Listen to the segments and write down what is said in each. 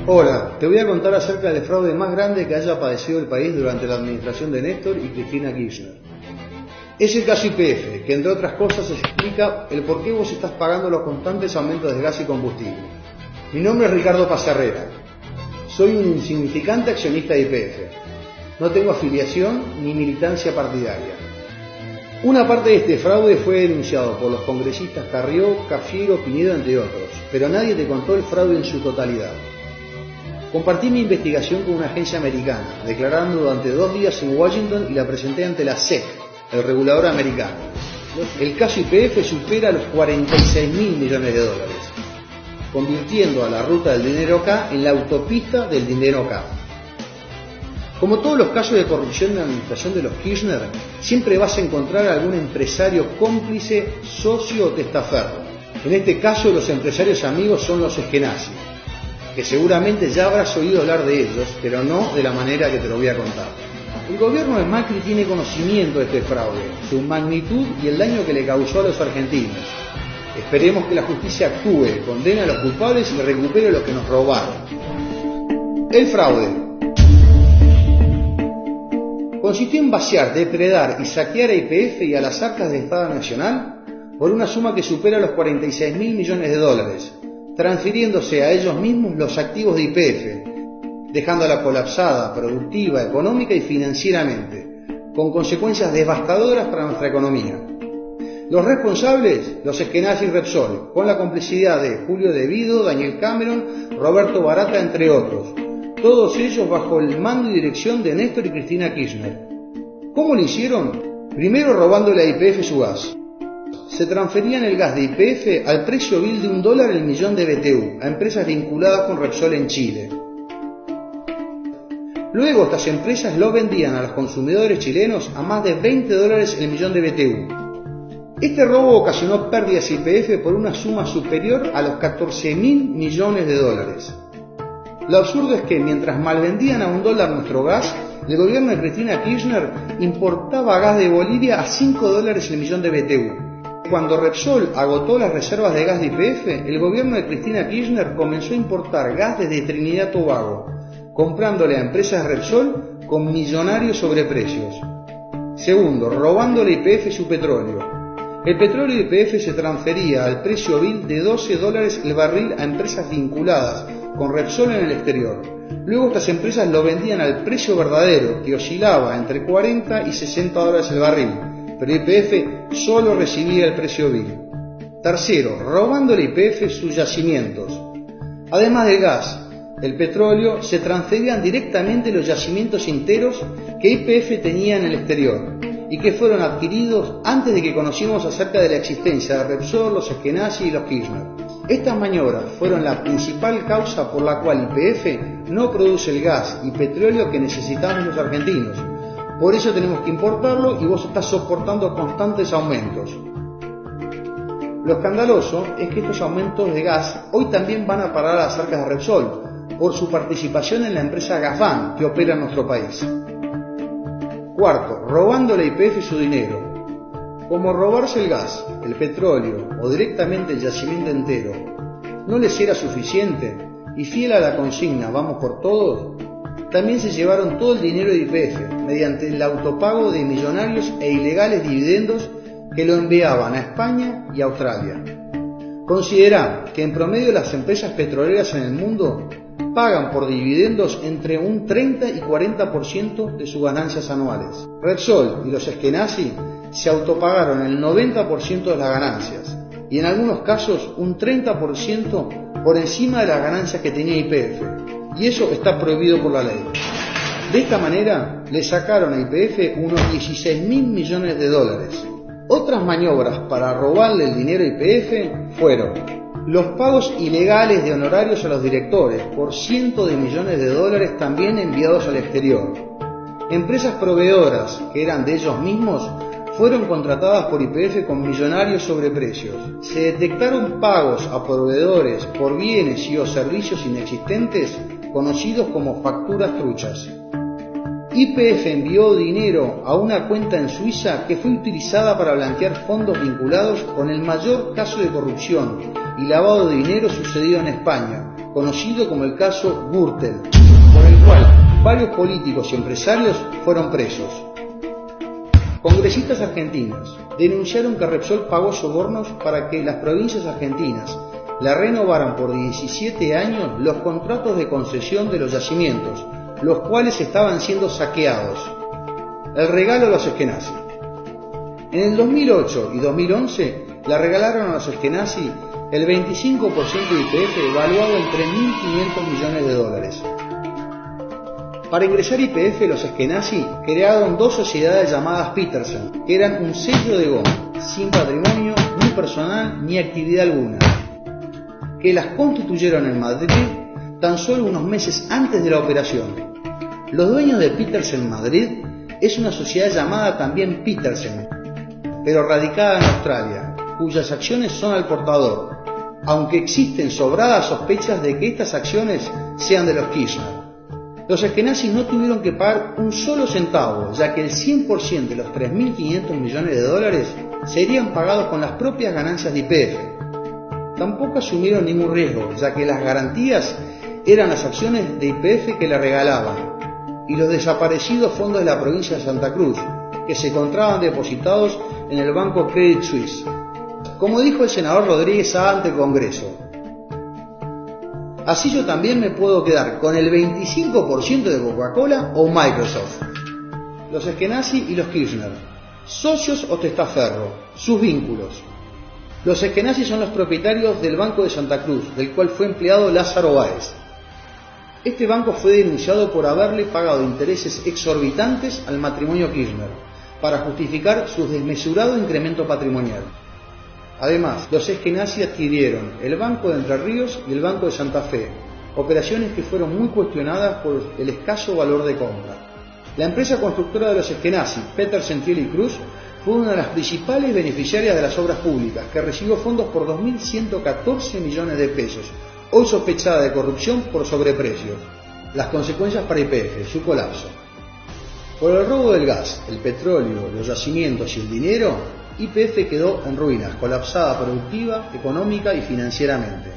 Hola, te voy a contar acerca del fraude más grande que haya padecido el país durante la administración de Néstor y Cristina Kirchner. Es el caso YPF, que entre otras cosas explica el por qué vos estás pagando los constantes aumentos de gas y combustible. Mi nombre es Ricardo Pazarrera. Soy un insignificante accionista de YPF. No tengo afiliación ni militancia partidaria. Una parte de este fraude fue denunciado por los congresistas Carrió, Cafiero, Pinedo, entre otros, pero nadie te contó el fraude en su totalidad. Compartí mi investigación con una agencia americana, declarando durante 2 días en Washington y la presenté ante la SEC, el regulador americano. El caso YPF supera los 46.000 millones de dólares, convirtiendo a la ruta del dinero K en la autopista del dinero K. Como todos los casos de corrupción en la administración de los Kirchner, siempre vas a encontrar algún empresario cómplice, socio o testaferro. En este caso, los empresarios amigos son los Eskenazi, que seguramente ya habrás oído hablar de ellos, pero no de la manera que te lo voy a contar. El gobierno de Macri tiene conocimiento de este fraude, su magnitud y el daño que le causó a los argentinos. Esperemos que la justicia actúe, condene a los culpables y recupere lo que nos robaron. El fraude consistió en vaciar, depredar y saquear a YPF y a las arcas del Estado Nacional por una suma que supera los 46.000 millones de dólares, transfiriéndose a ellos mismos los activos de YPF, dejándola colapsada, productiva, económica y financieramente, con consecuencias devastadoras para nuestra economía. Los responsables, los Eskenazi y Repsol, con la complicidad de Julio De Vido, Daniel Cameron, Roberto Barata, entre otros, todos ellos bajo el mando y dirección de Néstor y Cristina Kirchner. ¿Cómo lo hicieron? Primero robándole a YPF su gas. Se transferían el gas de YPF al precio vil de $1 el millón de BTU a empresas vinculadas con Repsol en Chile. Luego estas empresas lo vendían a los consumidores chilenos a más de $20 el millón de BTU. Este robo ocasionó pérdidas a YPF por una suma superior a los 14.000 millones de dólares. Lo absurdo es que mientras malvendían a $1 nuestro gas, el gobierno de Cristina Kirchner importaba gas de Bolivia a $5 el millón de BTU. Cuando Repsol agotó las reservas de gas de YPF, el gobierno de Cristina Kirchner comenzó a importar gas desde Trinidad y Tobago, comprándole a empresas Repsol con millonarios sobreprecios. Segundo, robándole a YPF su petróleo. El petróleo de YPF se transfería al precio vil de $12 el barril a empresas vinculadas con Repsol en el exterior. Luego estas empresas lo vendían al precio verdadero, que oscilaba entre $40 y $60 el barril, pero YPF solo recibía el precio vil. Tercero, robándole a YPF sus yacimientos. Además del gas, el petróleo, se transferían directamente los yacimientos enteros que YPF tenía en el exterior y que fueron adquiridos antes de que conociéramos acerca de la existencia de Repsol, los Eskenazi y los Kirchner. Estas maniobras fueron la principal causa por la cual YPF no produce el gas y petróleo que necesitamos los argentinos. Por eso tenemos que importarlo y vos estás soportando constantes aumentos. Lo escandaloso es que estos aumentos de gas hoy también van a parar a las arcas de Repsol por su participación en la empresa Gazprom que opera en nuestro país. Cuarto, robándole a YPF su dinero. Como robarse el gas, el petróleo o directamente el yacimiento entero no les era suficiente y fiel a la consigna "vamos por todos", también se llevaron todo el dinero de YPF mediante el autopago de millonarios e ilegales dividendos que lo enviaban a España y Australia. Considerá que en promedio las empresas petroleras en el mundo pagan por dividendos entre un 30 y 40% de sus ganancias anuales. Repsol y los Eskenazi se autopagaron el 90% de las ganancias y en algunos casos un 30% por encima de las ganancias que tenía YPF, y eso está prohibido por la ley. De esta manera le sacaron a YPF unos 16.000 millones de dólares. Otras maniobras para robarle el dinero a YPF fueron los pagos ilegales de honorarios a los directores por cientos de millones de dólares también enviados al exterior. Empresas proveedoras que eran de ellos mismos fueron contratadas por YPF con millonarios sobreprecios. Se detectaron pagos a proveedores por bienes y o servicios inexistentes conocidos como facturas truchas. YPF envió dinero a una cuenta en Suiza que fue utilizada para blanquear fondos vinculados con el mayor caso de corrupción y lavado de dinero sucedido en España, conocido como el caso Gürtel, por el cual varios políticos y empresarios fueron presos. Congresistas argentinos denunciaron que Repsol pagó sobornos para que las provincias argentinas le renovaran por 17 años los contratos de concesión de los yacimientos, los cuales estaban siendo saqueados. El regalo a los Eskenazi. En el 2008 y 2011 le regalaron a los Eskenazi el 25% de YPF evaluado en 3.500 millones de dólares. Para ingresar YPF, los Eskenazi crearon dos sociedades llamadas Petersen, que eran un sello de goma, sin patrimonio, ni personal, ni actividad alguna, que las constituyeron en Madrid tan solo unos meses antes de la operación. Los dueños de Petersen Madrid es una sociedad llamada también Petersen, pero radicada en Australia, cuyas acciones son al portador, aunque existen sobradas sospechas de que estas acciones sean de los Kirchner. Los Eskenazi no tuvieron que pagar un solo centavo, ya que el 100% de los 3.500 millones de dólares serían pagados con las propias ganancias de YPF. Tampoco asumieron ningún riesgo, ya que las garantías eran las acciones de YPF que le regalaban y los desaparecidos fondos de la provincia de Santa Cruz, que se encontraban depositados en el banco Credit Suisse. Como dijo el senador Rodríguez ante el Congreso, así yo también me puedo quedar con el 25% de Coca-Cola o Microsoft. Los Eskenazi y los Kirchner, socios o testaferro, sus vínculos. Los Eskenazi son los propietarios del Banco de Santa Cruz, del cual fue empleado Lázaro Báez. Este banco fue denunciado por haberle pagado intereses exorbitantes al matrimonio Kirchner, para justificar su desmesurado incremento patrimonial. Además, los Eskenazi adquirieron el Banco de Entre Ríos y el Banco de Santa Fe, operaciones que fueron muy cuestionadas por el escaso valor de compra. La empresa constructora de los Eskenazi, Petersen, Thiel y Cruz, fue una de las principales beneficiarias de las obras públicas, que recibió fondos por 2.114 millones de pesos, hoy sospechada de corrupción por sobreprecios. Las consecuencias para YPF, su colapso. Por el robo del gas, el petróleo, los yacimientos y el dinero, YPF quedó en ruinas, colapsada productiva, económica y financieramente.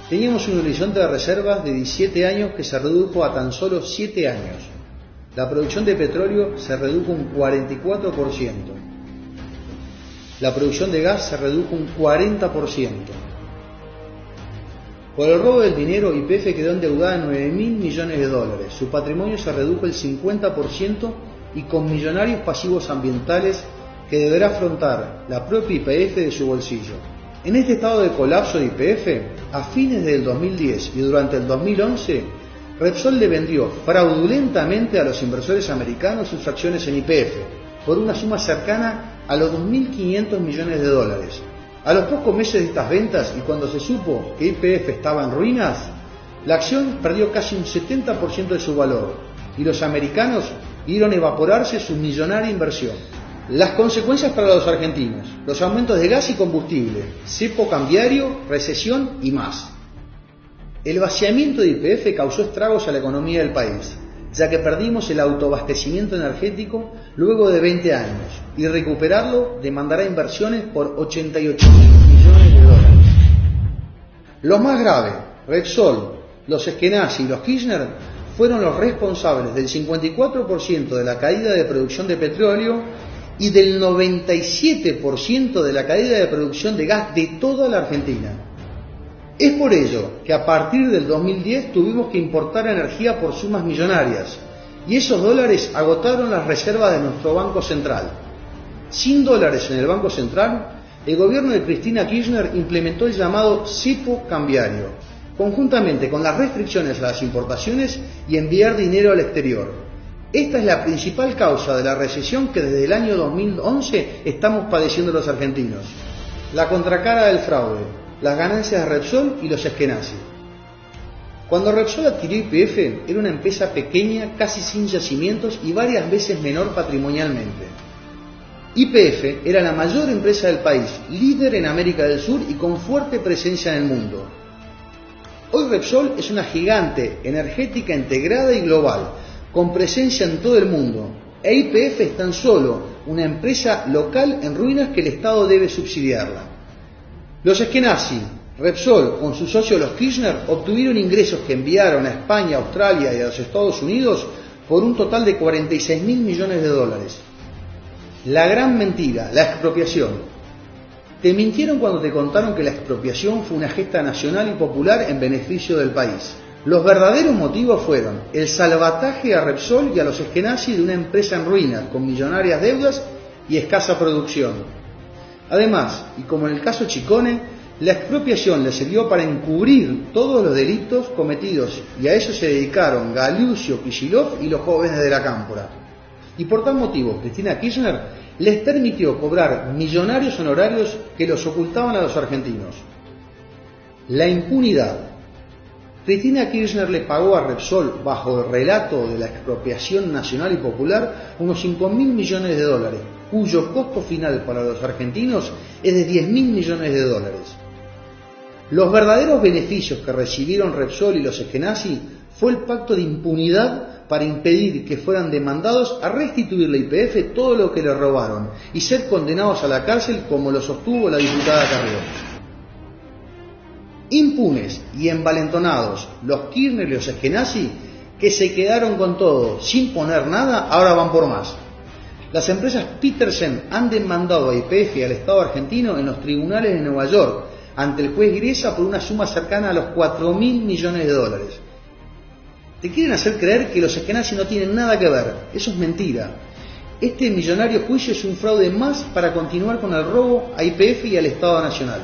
Teníamos un horizonte de reservas de 17 años que se redujo a tan solo 7 años. La producción de petróleo se redujo un 44%. La producción de gas se redujo un 40%. Por el robo del dinero, YPF quedó endeudada en 9.000 millones de dólares. Su patrimonio se redujo el 50% y con millonarios pasivos ambientales que deberá afrontar la propia YPF de su bolsillo. En este estado de colapso de YPF, a fines del 2010 y durante el 2011, Repsol le vendió fraudulentamente a los inversores americanos sus acciones en YPF por una suma cercana a los 2.500 millones de dólares. A los pocos meses de estas ventas y cuando se supo que YPF estaba en ruinas, la acción perdió casi un 70% de su valor y los americanos vieron evaporarse su millonaria inversión. Las consecuencias para los argentinos: los aumentos de gas y combustible, cepo cambiario, recesión y más. El vaciamiento de YPF causó estragos a la economía del país, ya que perdimos el autoabastecimiento energético luego de 20 años, y recuperarlo demandará inversiones por 88.000 millones de dólares. Lo más grave, Repsol, los Eskenazi y los Kirchner fueron los responsables del 54% de la caída de producción de petróleo y del 97% de la caída de producción de gas de toda la Argentina. Es por ello que a partir del 2010 tuvimos que importar energía por sumas millonarias, y esos dólares agotaron las reservas de nuestro Banco Central. Sin dólares en el Banco Central, el gobierno de Cristina Kirchner implementó el llamado cepo cambiario, conjuntamente con las restricciones a las importaciones y enviar dinero al exterior. Esta es la principal causa de la recesión que desde el año 2011 estamos padeciendo los argentinos. La contracara del fraude, las ganancias de Repsol y los Eskenazi. Cuando Repsol adquirió YPF, era una empresa pequeña, casi sin yacimientos y varias veces menor patrimonialmente. YPF era la mayor empresa del país, líder en América del Sur y con fuerte presencia en el mundo. Hoy Repsol es una gigante energética integrada y global, con presencia en todo el mundo, e YPF es tan solo una empresa local en ruinas que el Estado debe subsidiarla. Los Eskenazi, Repsol, con sus socios los Kirchner, obtuvieron ingresos que enviaron a España, Australia y a los Estados Unidos por un total de 46.000 millones de dólares. La gran mentira, la expropiación. Te mintieron cuando te contaron que la expropiación fue una gesta nacional y popular en beneficio del país. Los verdaderos motivos fueron el salvataje a Repsol y a los Eskenazi de una empresa en ruinas, con millonarias deudas y escasa producción. Además, y como en el caso Chicone, la expropiación le sirvió para encubrir todos los delitos cometidos, y a eso se dedicaron Galucio, Kicillof y los jóvenes de la Cámpora. Y por tal motivo, Cristina Kirchner les permitió cobrar millonarios honorarios que los ocultaban a los argentinos. La impunidad. Cristina Kirchner le pagó a Repsol, bajo el relato de la expropiación nacional y popular, unos 5.000 millones de dólares, cuyo costo final para los argentinos es de 10.000 millones de dólares. Los verdaderos beneficios que recibieron Repsol y los Eskenazi fue el pacto de impunidad para impedir que fueran demandados a restituir la YPF todo lo que le robaron y ser condenados a la cárcel, como lo sostuvo la diputada Carrió. Impunes y envalentonados los Kirchner y los Eskenazi, que se quedaron con todo sin poner nada, ahora van por más. Las empresas Petersen han demandado a YPF y al Estado argentino en los tribunales de Nueva York ante el juez Griesa por una suma cercana a los 4.000 millones de dólares. Te quieren hacer creer que los Eskenazi no tienen nada que ver. Eso es mentira. Este millonario juicio es un fraude más para continuar con el robo a YPF y al Estado Nacional.